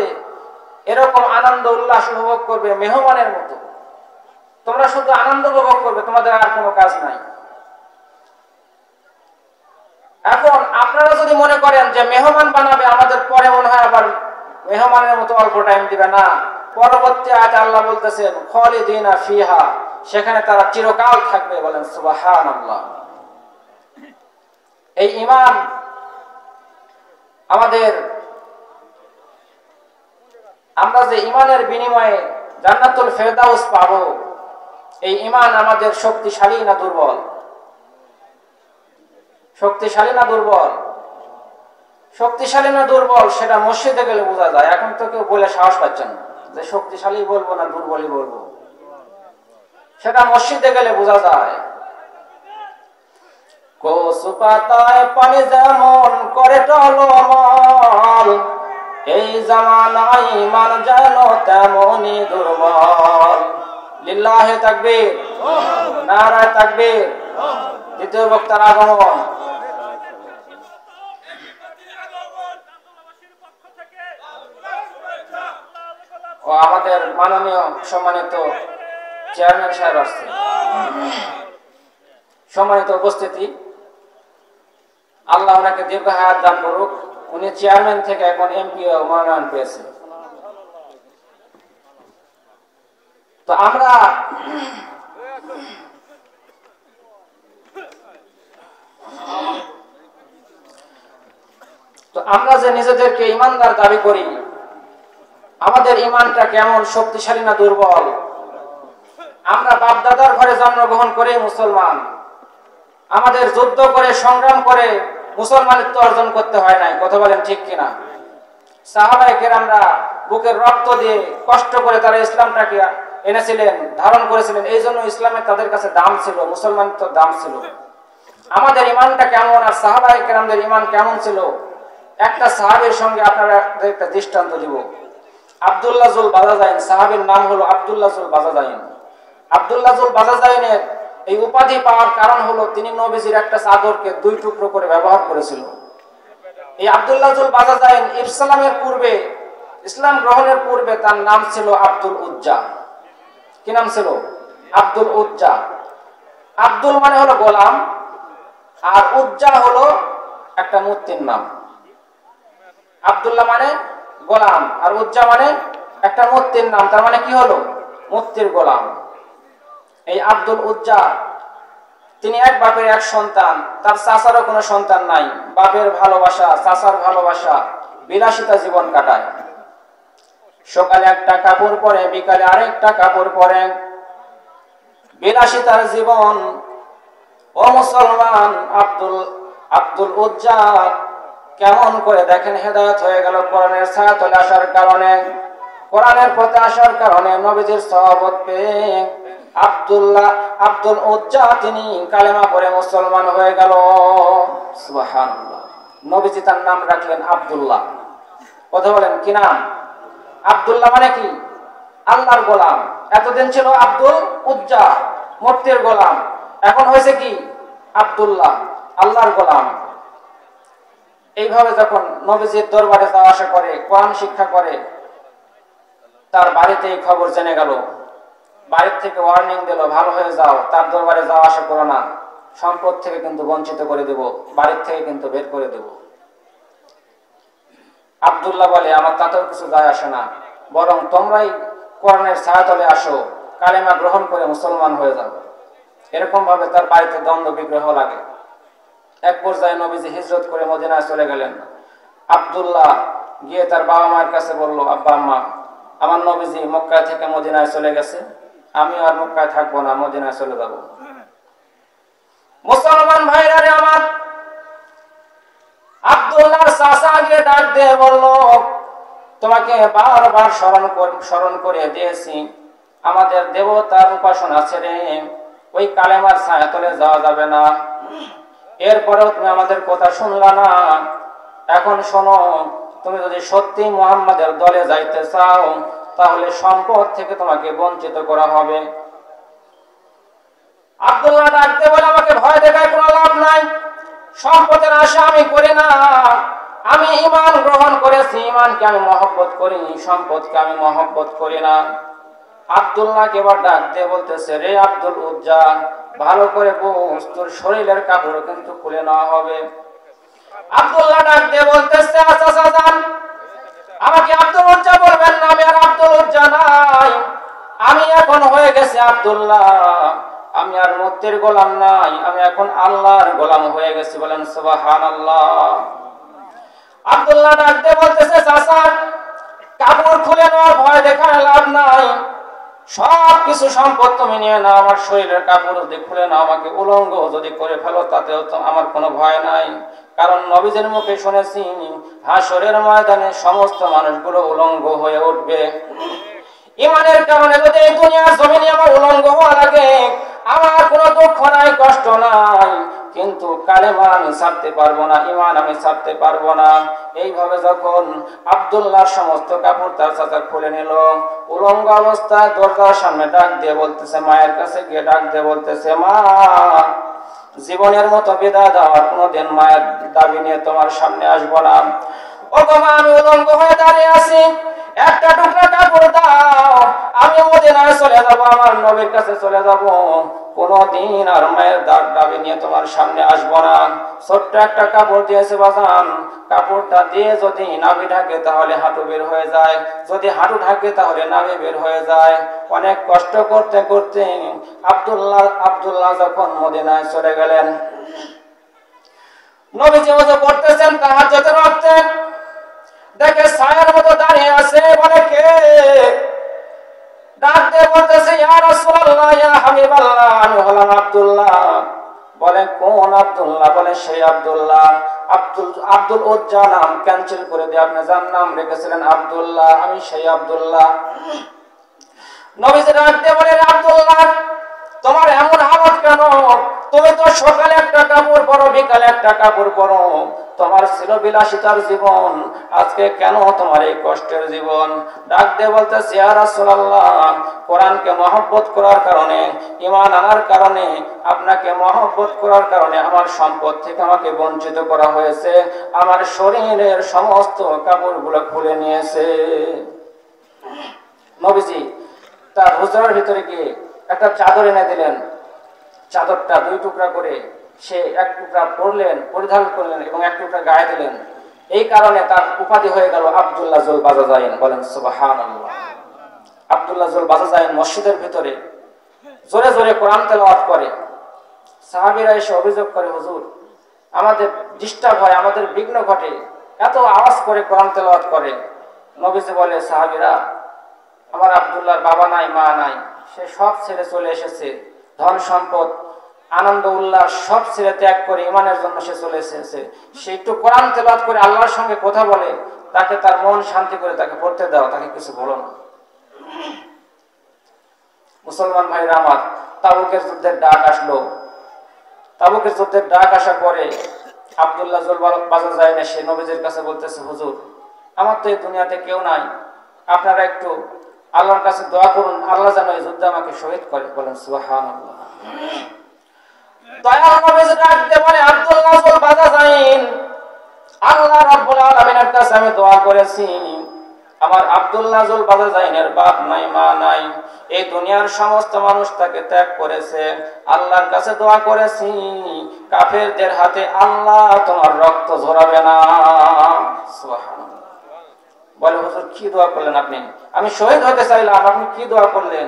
[SPEAKER 1] এরকম আনন্দ উল্লাস উপভোগ করবে মেহমানের মতো। তোমরা শুধু আনন্দ উপভোগ করবে, তোমাদের আর কোনো কাজ নাই। এখন আপনারা যদি মনে করেন যে মেহমান বানাবে আমাদের, পরে মনে হয় আবার মেহমানের মতো অল্প টাইম দিবে না, পরবর্তী আয়াতে আল্লাহ বলতেছেন খালিদিনা ফিহা, সেখানে তারা চিরকাল থাকবে। বলেন সুবহানাল্লাহ। এই ঈমান আমাদের, আমরা যে ঈমানের বিনিময়ে জান্নাতুল ফেরদাউস পাবো, এই ঈমান আমাদের শক্তিশালী না দুর্বল? শক্তিশালী না দুর্বল? শক্তিশালী না দুর্বল সেটা মসজিদে গেলে বোঝা যায়। এখন তো কেউ বলে সাহস পাচ্ছেন না যে শক্তিশালী বলবো না দুর্বলই বলবো, সেটা মসজিদে গেলে বোঝা যায়। কচু পাতায় পানি যেমন করে টলমল, এই জামানায় ঈমান যেন তেমনই দুর্বল। লিল্লাহে তাকবীর, নারায়ে তাকবীর। দ্বিতীয় বক্তার আগমন। ও আমাদের মাননীয় সম্মানিত চেয়ারম্যান সাহেব আসছে। সম্মানিত উপস্থিতি, আল্লাহ ওনাকে দীর্ঘ হায়াত দান করুক। উনি চেয়ারম্যান থেকে এখন এমপি মনোনয়ন পেয়েছেন। তো আমরা যে নিজেদেরকে ঈমানদার দাবি করি, আমাদের ঈমানটা কেমন, শক্তিশালী না দুর্বল? আমরা বাপদাদার ঘরে জন্মগ্রহণ করে মুসলমান, আমাদের যুদ্ধ করে সংগ্রাম করে মুসলমানিত্ব অর্জন করতে হয় নাই। কথা বলেন ঠিক কিনা? সাহাবায়ে কেরামরা বুকের রক্ত দিয়ে কষ্ট করে তারা ইসলামটাকে এনেছিলেন, ধারণ করেছিলেন। এই জন্য ইসলামের তাদের কাছে দাম ছিল, মুসলমানিত্বের দাম ছিল। আমাদের ইমানটা কেমন আর সাহাবায়ে কেরামদের ইমান কেমন ছিল, একটা সাহাবীর সঙ্গে আপনারা একটা দৃষ্টান্ত দিব। আব্দুল্লাহ জুল বাজাজাইন, সাহাবীর নাম হলো আব্দুল্লাহ জুল বাজাজাইন। আব্দুল্লাহ জুল বাজাজাইনের এই উপাধি পাওয়ার কারণ হলো তিনি নবীজির একটা চাদরকে 2 টুকরো করে ব্যবহার করেছিল। এই আব্দুল্লাহ জুল বাজাজাইন ইসলামের পূর্বে, ইসলাম গ্রহণের পূর্বে তার নাম ছিল আব্দুল উজ্জা। কি নাম ছিল? আব্দুল উজ্জা। আব্দুল মানে হলো গোলাম, আর উজ্জা হলো একটা মূর্তির নাম। আব্দুল্লাহ মানে গোলাম, আর উজ্জা মানে একটা মূর্তির নাম। তার মানে কি হলো? মূর্তির গোলাম। এই আব্দুল উজ্জা তিনি এক বাপের এক সন্তান, তার চাচারও কোনো সন্তান নাই। বাপের ভালোবাসা, চাচার ভালোবাসা, বিলাসিতা জীবন কাটায়। সকালে একটা কাপড় পরে, বিকালে আরেকটা কাপড় পরে, বিলাসিতার জীবন। ও মুসলমান, আব্দুল উজ্জা কেমন করে দেখেন হেদায়েত হয়ে গেল কোরআনের ছায়াতলে আসার কারণে, কোরআনের পথে আসার কারণে, নবীজির সহবত পেয়ে আব্দুল উজ্জা তিনি কালেমা পড়ে মুসলমান হয়ে গেল। সুবহানাল্লাহ। নবীজি তার নাম রাখলেন আব্দুল্লাহ। কথা বলেন কি নাম? আব্দুল্লাহ মানে কি? আল্লাহর গোলাম। এতদিন ছিল আব্দুল উজ্জা, মূর্তির গোলাম। এখন হয়েছে কি? আব্দুল্লাহ, আল্লাহর গোলাম। এইভাবে যখন নবীজির দরবারে যাওয়া আসা করে, কোরআন শিক্ষা করে, তার বাড়িতে এই খবর জেনে গেল। বাড়ির থেকে ওয়ার্নিং দিল, ভালো হয়ে যাও, তার দরবারে যাওয়া আসা করো না, সম্পদ থেকে কিন্তু বঞ্চিত করে দেব, বাড়ির থেকে কিন্তু বের করে দেব। আব্দুল্লাহ বলে, আমার তাতেও কিছু যায় আসে না, বরং তোমরাই কোরআনের ছায়াতলে আসো, কালেমা গ্রহণ করে মুসলমান হয়ে যাও। এরকম ভাবে তার বাড়িতে দ্বন্দ্ব বিগ্রহ লাগে। এক পর্যায়ে নবীজি হিজরত করে মদিনায় চলে গেলেন। আব্দুল্লাহ গিয়ে তার বাবা মায়ের কাছে বলল, আব্বা আম্মা, আমার নবীজি মক্কা থেকে মদিনায় চলে গেছে, আমি আর মক্কায় থাকবো না, মদিনায় চলে যাব। মুসলমান ভাইরা রে আমার, আব্দুল্লাহর চাচা গিয়ে ডাক দিয়ে বলল, তোমাকে বারবার স্মরণ করে দিয়েছি, আমাদের দেবতার উপাসনা ছেড়ে ওই কালেমার ছায়াতলে যাওয়া যাবে না। এরপরেও তুমি আমাদের কথা শুনলা না। এখন শোনো, তুমি যদি সত্যি মুহাম্মাদের দলে যাইতে চাও, তাহলে সম্পদ থেকে তোমাকে বঞ্চিত করা হবে। আব্দুল্লাহ ডাকতে বলে, আমাকে ভয় দেখায় কোনো লাভ নাই, সম্পদের আশা আমি করি না, আমি ঈমান গ্রহণ করেছি, ঈমানকে আমি মহব্বত করি, সম্পদকে আমি মহব্বত করি না। আব্দুল্লাহকে এবার ডাক দিয়ে বলতেছে, রে আব্দুল উজ্জা, ভালো করে বুঝ, তোর শরীরের কাপড় কিন্তু খুলে নেওয়া হবে। আব্দুল্লাহ ডাক দিয়ে বলতেছে, আচ্ছা সাজান, আমাকে আব্দুল উজ্জা বলবেন না, আমি আর আব্দুল উজ্জা নাই, আমি এখন হয়ে গেছে আব্দুল্লাহ, আমি আর মূর্তির গোলাম নাই, আমি এখন আল্লাহর গোলাম হয়ে গেছি। বলেন সুবহানাল্লাহ। আব্দুল্লাহ ডাক দিয়ে বলতেছে, চাচা, কাপড় খুলে নেওয়ার ভয় দেখায় লাভ নাই, সব কিছু সম্পদ তুমি নিয়ে নাও, আমার শরীরের কাপড় যদি খুলে নাও, আমাকে উলঙ্গ যদি করে ফেলো, তাতেও তো আমার কোনো ভয় নাই। কারণ নবীজের মুখে শুনেছি, হাসরের ময়দানে সমস্ত মানুষগুলো উলঙ্গ হয়ে উঠবে। ঈমানের কারণে যদি এই দুনিয়ার জমিনে আমার উলঙ্গ হওয়া লাগে, আমার কোনো দুঃখ নাই, কষ্ট নাই, কিন্তু কালেমা আমি ছাড়তে পারবো না, ঈমান আমি ছাড়তে পারবো না। এইভাবে যখন আব্দুল্লাহর সমস্ত কাপড় তার চাচা খুলে নিল, উলঙ্গ অবস্থায় দরজার সামনে ডাক দিয়ে বলতেছে, মায়ের কাছে গিয়ে ডাক দিয়ে বলতেছে, মা, জীবনের মতো বিদায় দাও, আর কোনোদিন মায়ের দাবি নিয়ে তোমার সামনে আসবো না। ও গো মা, আমি উলঙ্গ হয়ে দাঁড়িয়ে আছি, একটা টুকরা কাপড় দাও, আমি মদিনায় চলে যাব, আমার নবীর কাছে চলে যাব, কোনদিন আর মায়ের দাবি নিয়ে তোমার সামনে আসবো না। ছোট্ট একটা কাপড় দিয়েছে বাজান, কাপড়টা দিয়ে যদি নাভি ঢাকে তাহলে হাঁটু বের হয়ে যায়, যদি হাঁটু ঢাকে তাহলে নাভি বের হয়ে যায়। অনেক কষ্ট করতে করতে আব্দুল্লাহ যখন মদিনায় চলে গেলেন, নবীজি ওযু করতেছেন, তাহাজ্জুদের ওয়াক্তে দেখে ছায়ার মতো দাঁড়িয়ে আছে। বলে, কে? ডাক দিয়ে বলতেছে, ইয়া রাসূলুল্লাহ, ইয়া হাবিবাল্লাহ, আমি হলাম আব্দুল্লাহ। বলে, কোন আব্দুল্লাহ? বলে, সেই আব্দুল্লাহ। আব্দুল উজ্জা নাম ক্যান্সেল করে দিয়ে আপনি যার নাম রেখেছিলেন আব্দুল্লাহ, আমি সেই আব্দুল্লাহ। নবীজি ডাক দিয়ে বলে, আব্দুল্লাহ, তোমার এমন হালত কেন? তুমি তো সকালে একটা কাপড় পরো, বিকালে একটা কাপড় পরো, তোমার ছিল বিলাসিতার জীবন, আজকে কেন তোমার এই কষ্টের জীবন? ডাক দিয়ে বলতেছে, ইয়া রাসূলুল্লাহ, কোরআনকে মহব্বত করার কারণে, ঈমান আনার কারণে, আপনাকে মহব্বত করার কারণে আমার সম্পদ থেকে আমাকে বঞ্চিত করা হয়েছে, আমার শরীরের সমস্ত কাপড়গুলো খুলে নিয়েছে। নবীজি তার হুজরার ভিতরে গিয়ে একটা চাদর এনে দিলেন, চাদরটা 2 টুকরা করে সে 1 টুকরা পরলেন, পরিধান করলেন এবং 1 টুকরা গায়ে দিলেন। এই কারণে তার উপাধি হয়ে গেল আব্দুল্লাহ যুল বাজাজাইন। বলেন সুবহানাল্লাহ। আব্দুল্লাহ যুল বাজাজাইন মসজিদের ভিতরে জোরে জোরে কোরআন তেলাওয়াত করে। সাহাবীরা এসে অভিযোগ করে, হুজুর আমাদের ডিস্টার্ব হয়, আমাদের বিঘ্ন ঘটে, এত আওয়াজ করে কোরআন তেলাওয়াত করে। নবীজি বলে, সাহাবীরা, আমার আব্দুল্লাহর বাবা নাই, মা নাই, সে সব ছেড়ে চলে এসেছে, ধন সম্পদ আনন্দ উল্লাস সব ছেড়ে ত্যাগ করে ইমানের জন্য সে চলে এসেছে। সে একটু কোরআন তেলাওয়াত করে আল্লাহর সঙ্গে কথা বলে, তাকে তার মন শান্তি করে তাকে পড়তে দাও, তাকে কিছু বলো না। মুসলমান ভাইরা আমার, তাবুকের যুদ্ধের ডাক আসলো। তাবুকের যুদ্ধের ডাক আসার পরে আব্দুল্লাহ যুল বাজাজাইন এসে নবীজির কাছে বলতেছে, হুজুর আমার তো এই দুনিয়াতে কেউ নাই, আপনারা একটু আল্লাহর কাছে দোয়া করুন, আল্লাহ যেন এই যুদ্ধে আমাকে শহীদ করে। বলেন সুবহানাল্লাহ। দয়াল নবীজি ডাক দিয়ে বলে, আব্দুল্লাহ যুল বাজাজাইন, আল্লাহ রাব্বুল আলামিনের কাছে আমি দোয়া করেছি, আমার আব্দুল্লাহ যুল বাজাজাইনের বাপ নাই, মা নাই, এই দুনিয়ার সমস্ত মানুষ তাকে ত্যাগ করেছে, আল্লাহর কাছে দোয়া করেছি কাফেরদের হাতে আল্লাহ তোমার রক্ত ঝরাবে না। সুবহানাল্লাহ। বলে, হুজুর কি দোয়া করলেন আপনি? আমি শহীদ হতে চাইলাম, আপনি কি দোয়া করলেন?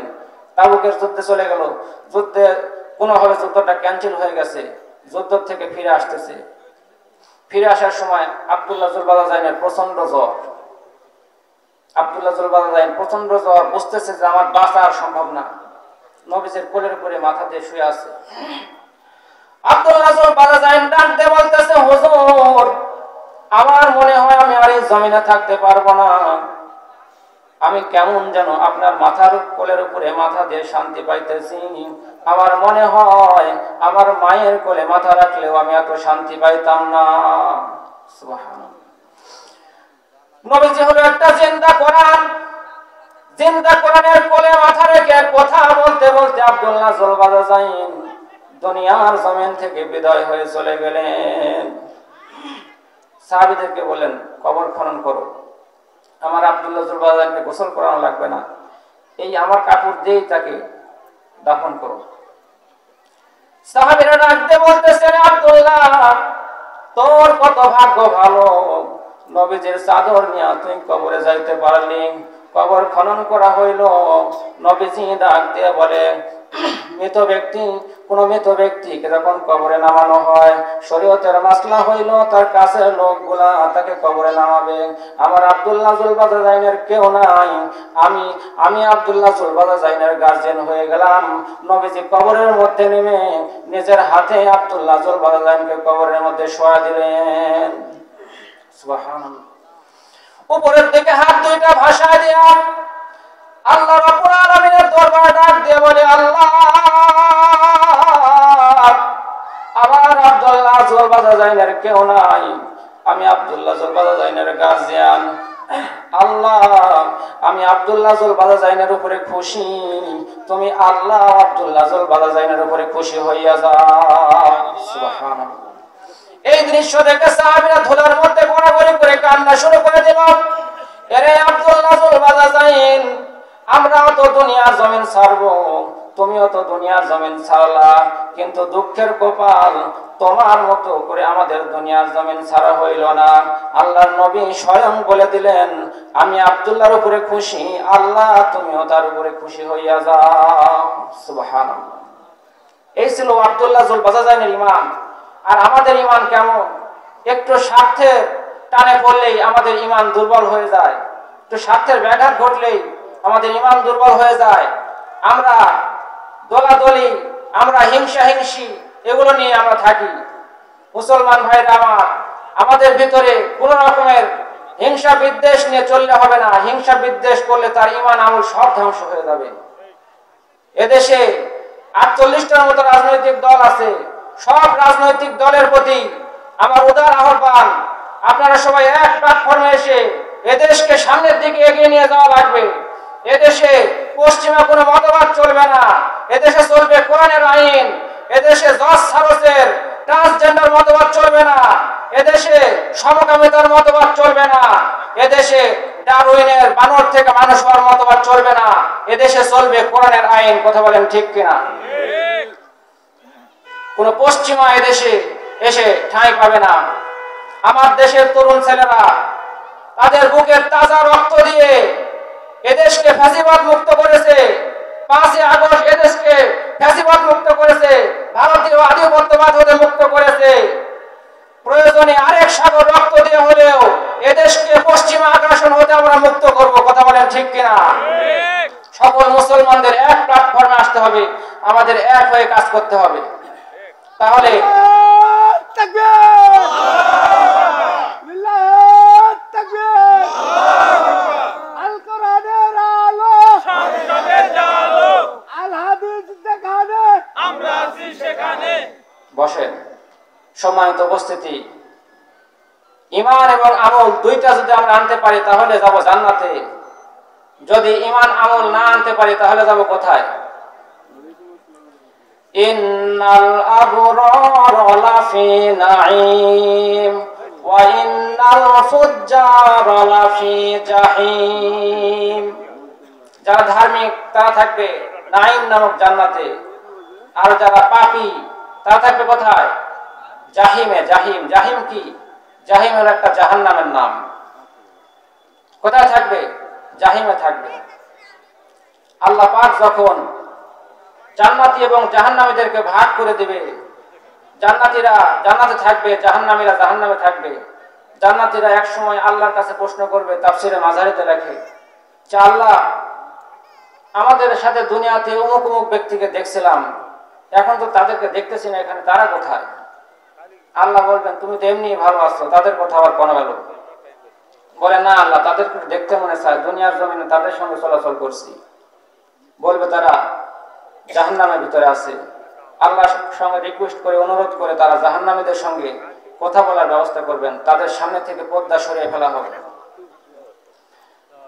[SPEAKER 1] তাবুকের যুদ্ধে চলে গেল, যুদ্ধে কোনোভাবে যুদ্ধটা ক্যান্সেল হয়ে গেছে, যুদ্ধ থেকে ফিরে আসতেছে। ফিরে আসার সময় আব্দুল্লাহ যুল বাজাজাইনের প্রচন্ড জ্বর। আব্দুল্লাহ যুল বাজাজাইন প্রচন্ড জ্বর, বুঝতেছে যে আমার বাঁচা আর সম্ভব না। নবীজির কোলের উপরে মাথা দিয়ে শুয়ে আছে। আব্দুল্লাহ যুল বাজাজাইন ডাক দিয়ে বলতেছে, হুজুর আমার মনে হয় আমি আর এই জমিনে থাকতে পারবো না, আমি কেমন যেন আপনার মাথার কোলের উপরে মাথা দিয়ে শান্তি পাইতেছি। আমার মনে হয় আমার মায়ের কোলে মাথা রাখলেও আমি এত শান্তি পাইতাম না। সুবহানাল্লাহ। নবীজি হলো একটা জিন্দা কোরআন, জিন্দা কোরআনের কোলে মাথা রেখে কথা বলতে বলতে আব্দুল্লাহ যুল বাজাজাইন দুনিয়ার জমিন থেকে বিদায় হয়ে চলে গেলেন। সাহাবীদেরকে বলেন, কবর খনন করো, আমার আব্দুল্লাহ যুল বাজাজাইনকে গোসল করানো লাগবে না, এই আমার কাপড় দিয়েই তাকে দাফন করো। সাহাবীরা ডাকতে বলতেছেন, আব্দুল্লাহ তোর কত ভাগ্য ভালো, নবীজির চাদর নিয়ে তুই কবরে যাইতে পারলি। কবর খনন করা হইল। নবীজি ডাক দিয়ে বলে, মৃত ব্যক্তি, কোন মৃত ব্যক্তিকে যখন কবরে নামানো হয়, শরীয়তের মাসলা হইল তার কাছের লোকগুলা তাকে কবরে নামাবে। আমার আব্দুল্লাহ যুল বাজাজাইনের কেউ নাই, আমি আব্দুল্লাহ যুল বাজাজাইনের গার্জিয়ান হয়ে গেলাম। নবীজি কবরের মধ্যে নেমে নিজের হাতে আব্দুল্লাহ যুল বাজাজাইনকে কবরের মধ্যে শোয়া দিলেন। সুবহানাল্লাহ। উপরের দিকে হাত দুইটা ভাসায় দিয়া আল্লাহ রাব্বুল আলামিনের দরবারে ডাক দিয়ে বলে, আল্লাহ আমার আব্দুল্লাহ যুল বাজাজাইনের কেউ নাই, আমি আব্দুল্লাহ যুল বাজাজাইনের গার্জিয়ান। আল্লাহ আমি আব্দুল্লাহ যুল বাজাজাইনের উপরে খুশি, তুমি আল্লাহ আব্দুল্লাহ যুল বাজাজাইনের উপরে খুশি হইয়া যাও। সুবহানাল্লাহ। এই দৃশ্য দেখে সাহাবীরা ধুলার মধ্যে গড়াগড়ি করে কান্না শুরু করে দিল। এরে আব্দুল্লাহ যুল বাজাজাইন, আমরাও তো দুনিয়ার জমিন ছাড়বো, তুমিও তো দুনিয়ার জমিন ছাড়লা, কিন্তু দুঃখের কপাল তোমার মতো করে আমাদের দুনিয়ার জমিন ছাড়া হইল না। আল্লাহর নবী স্বয়ং বলে দিলেন, আমি আব্দুল্লাহর উপরে খুশি, আল্লাহ তুমিও তার উপরে খুশি হইয়া যাও। সুবহানাল্লাহ। এই ছিল আব্দুল্লাহ যুল বাজাজাইনের ঈমান। আর আমাদের ঈমান কেমন? একটু স্বার্থের টানে পড়লেই আমাদের ঈমান দুর্বল হয়ে যায়, একটু স্বার্থের ব্যাঘাত ঘটলেই আমাদের ঈমান দুর্বল হয়ে যায়। আমরা দলাদলি, আমরা হিংসি এগুলো নিয়ে আমরা থাকি। মুসলমান ভাইরা আমার, আমাদের ভিতরে কোন রকমের হিংসা বিদ্বেষ নিয়ে চললে হবে না। হিংসা বিদ্বেষ করলে তার ঈমান আমল সব ধ্বংস হয়ে যাবে। এদেশে 48টার মতো রাজনৈতিক দল আছে, সব রাজনৈতিক দলের প্রতি আমার উদার আহ্বান, আপনারা সবাই এক প্ল্যাটফর্মে এসে এদেশকে সামনের দিকে এগিয়ে নিয়ে যাওয়া লাগবে। এদেশে পশ্চিমা কোনো মতবাদ চলবে না, এদেশে চলবে কোরআনের আইন। এদেশে জজ সারসের ট্রান্সজেন্ডার মতবাদ চলবে না, এদেশে সমকামিতার মতবাদ চলবে না, এদেশে ডারউইনের বানর থেকে মানুষ হওয়ার মতবাদ চলবে না, এদেশে চলবে কোরআনের আইন। কথা বলেন ঠিক কিনা? কোন পশ্চিমা এদেশে এসে ঠাঁই পাবে না। আমার দেশের তরুণ ছেলেরা তাদের বুকের তাজা রক্ত দিয়ে এদেশকে ফ্যাসিবাদ মুক্ত করেছে। 5ই আগস্ট এদেশকে ফ্যাসিবাদ মুক্ত করেছে, ভারতীয় আধিপত্যবাদ হতে মুক্ত করেছে। প্রয়োজনে আরেক সাগর রক্ত দিয়ে হলেও এদেশকে পশ্চিমা আগ্রাসন হতে আমরা মুক্ত করব। কথা বলেন ঠিক কিনা? সকল মুসলমানদের এক প্ল্যাটফর্মে আসতে হবে, আমাদের এক হয়ে কাজ করতে হবে। তাহলে বসেন। সম্মানিত উপস্থিতি, ঈমান এবং আমল দুইটা যদি আমরা আনতে পারি তাহলে যাব জান্নাতে। যদি ঈমান আমল না আনতে পারি তাহলে যাব কোথায়? ইন্নাল আবরার লাফি নাঈম ওয়া ইন্নাল ফুজ্জার লাফি জাহিম। যারা ধার্মিক তারা থাকবে নাঈম নামক জান্নাতে, আর যারা পাপী তারা থাকবে কোথায়? জাহিমে। জাহিম, জাহিম কি? জাহিম হলো একটা জাহান্নামের নাম। কোথায় থাকবে? জাহিমে থাকবে। আল্লাহ পাক যখন জান্নাতি এবং জাহান্নামীদেরকে ভাগ করে দিবে, জান্নাতীরা জান্নাতে থাকবে, জাহান্নামীরা জাহান্নামে থাকবে। জান্নাতীরা এক সময় আল্লাহর কাছে প্রশ্ন করবে, তাফসিরে মাঝারিতে লেখে যে আল্লাহ, আমাদের সাথে দুনিয়াতে অমুক অমুক ব্যক্তিকে দেখছিলাম, এখন তো তাদেরকে দেখতেছি না, এখানে তারা কোথায়? আল্লাহ বলবেন, তুমি তো এমনি ভালো আছো, তাদের কথা আবার কোন গেল? বলে, না আল্লাহ, তাদেরকে দেখতে মনে চায়, দুনিয়ার জমিনে তাদের সঙ্গে চলাচল করছি। বলবে তারা জাহান্নামের ভিতরে আছে। আল্লাহর সঙ্গে রিকোয়েস্ট করে, অনুরোধ করে তারা জাহান্নামীদের সঙ্গে কথা বলার ব্যবস্থা করবেন, তাদের সামনে থেকে পর্দা সরিয়ে ফেলা হবে।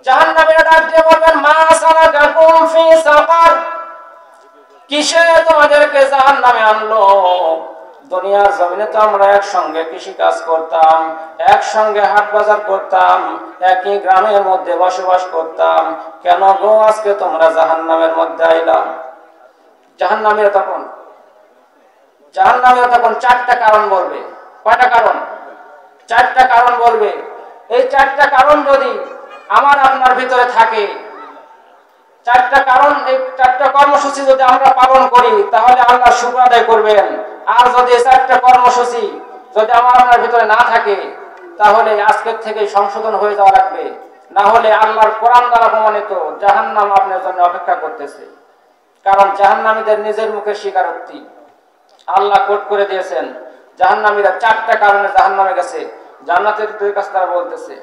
[SPEAKER 1] জাহান্নামীরা ডাক দিয়ে বলবেন, মা সালাকাকুম ফি সাকার, কিসে তোমাদেরকে জাহান্নামে আনলো? দুনিয়ার জমিনে তো আমরা একসঙ্গে কৃষি কাজ করতাম, একসঙ্গে হাট বাজার করতাম, একই গ্রামের মধ্যে বসবাস করতাম, কেন গো আজকে তোমরা জাহান্নামের মধ্যে আইলা? জাহান্নামীরা তখন 4টা কারণ বলবে। কয়টা কারণ? 4টা কারণ বলবে। এই 4টা কারণ যদি আমার আপনার ভিতরে থাকে, 4টা কারণ, এই 4টা কর্মসূচি যদি আমরা পালন করি তাহলে আল্লাহ শুকর আদায় করবেন। আর যদি এই 4টা কর্মসূচি যদি আমার আপনার ভিতরে না থাকে তাহলে আজকের থেকে সংশোধন হয়ে যাওয়া লাগবে, না হলে আল্লাহর কোরআন দ্বারা প্রমাণিত জাহান্নাম আপনার জন্য অপেক্ষা করতেছে। কারণ জাহান্নামীদের নিজের মুখে স্বীকারোক্তি, আল্লাহ কোট করে দিয়েছেন, জাহান্নামীরা 4টা কারণে জাহান্নামে গেছে। জান্নাতের কাছে তারা বলতেছে,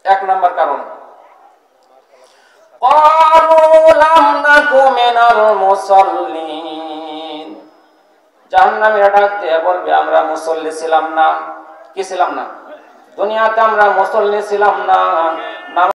[SPEAKER 1] 1 নম্বর কারণ, জাহান্নামীরা ডাক দিয়ে বলবে, আমরা মুসল্লি ছিলাম না। কি ছিলাম না? দুনিয়াতে আমরা মুসল্লি ছিলাম না,